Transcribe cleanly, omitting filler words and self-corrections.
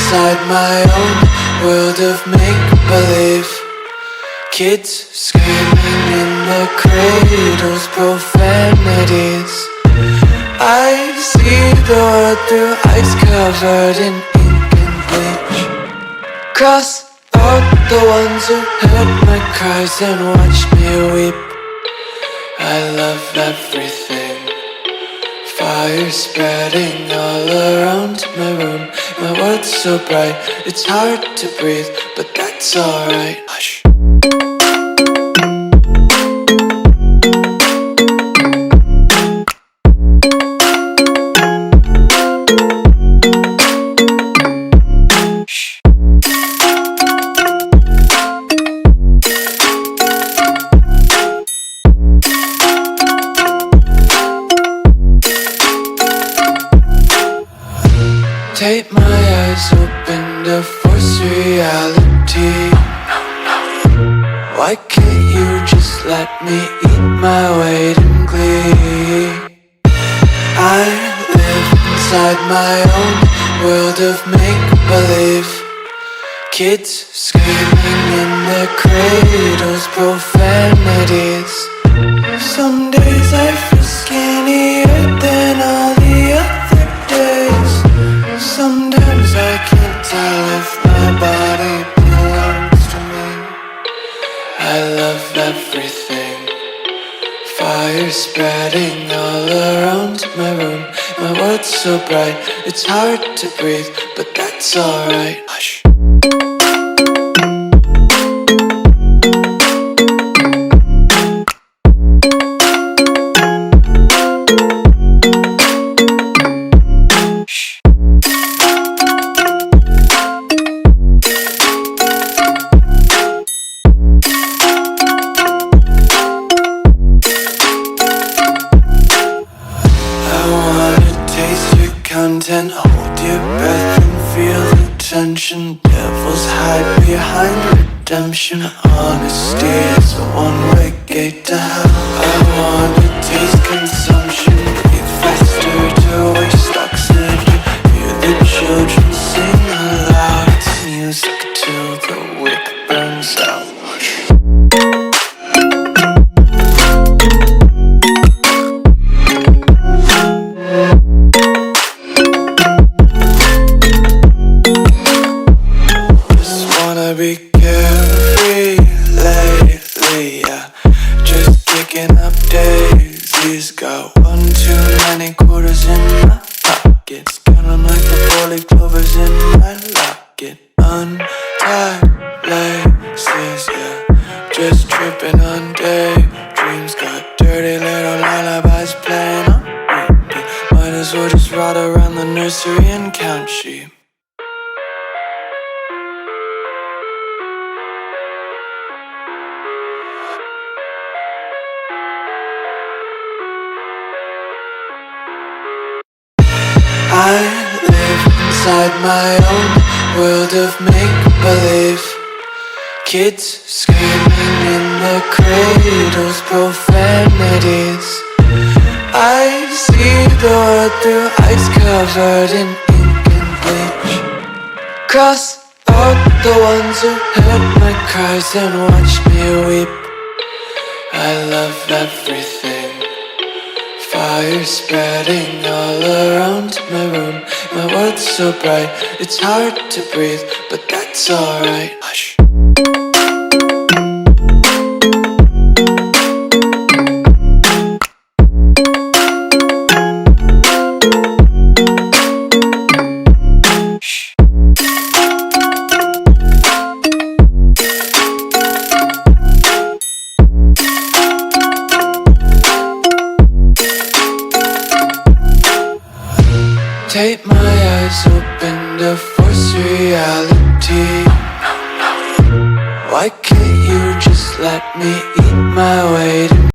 inside my own world of make-believe. Kids screaming in the cradles, profanities. I see the world through ice covered in ink and bleach. Cross out the ones who heard my cries and watched me weep. I love everything. Fire spreading all around my room. My world's so bright, it's hard to breathe, but that's alright. Hush. Tape my eyes open to force reality. Why can't you just let me eat my weight in glee? I live inside my own world of make-believe. Kids screaming in their cradles, profanities. Some days I feel skinnier than all the other days. Sometimes I can't tell if my body belongs to me. I love everything. Fire spreading all around my room. My world's so bright, it's hard to breathe, but that's alright. Hush. Content, hold your breath and feel the tension. Devils hide behind redemption. Honesty is a one-way gate to hell. I wanna taste consumption, breathe faster to waste oxygen. Hear the children sing aloud. It's music till the wick burns out. Be carefree lately, yeah. Just kicking up daisies. Got one too many quarters in my pockets. Counting like the four-leaf clovers in my locket. Untied laces, yeah. Just tripping on daydreams. Got dirty little lullabies playing on repeat. Might as well just ride around the nursery and count sheep. I live inside my own world of make-believe. Kids screaming in their cradles, profanities. I see the world through ice covered in ink and bleach. Cross out the ones who heard my cries and watched me weep. I love everything. Fire spreading all around my room. My world's so bright, it's hard to breathe, but that's alright. Hush. Tape my eyes open to force reality. Why can't you just let me eat my weight in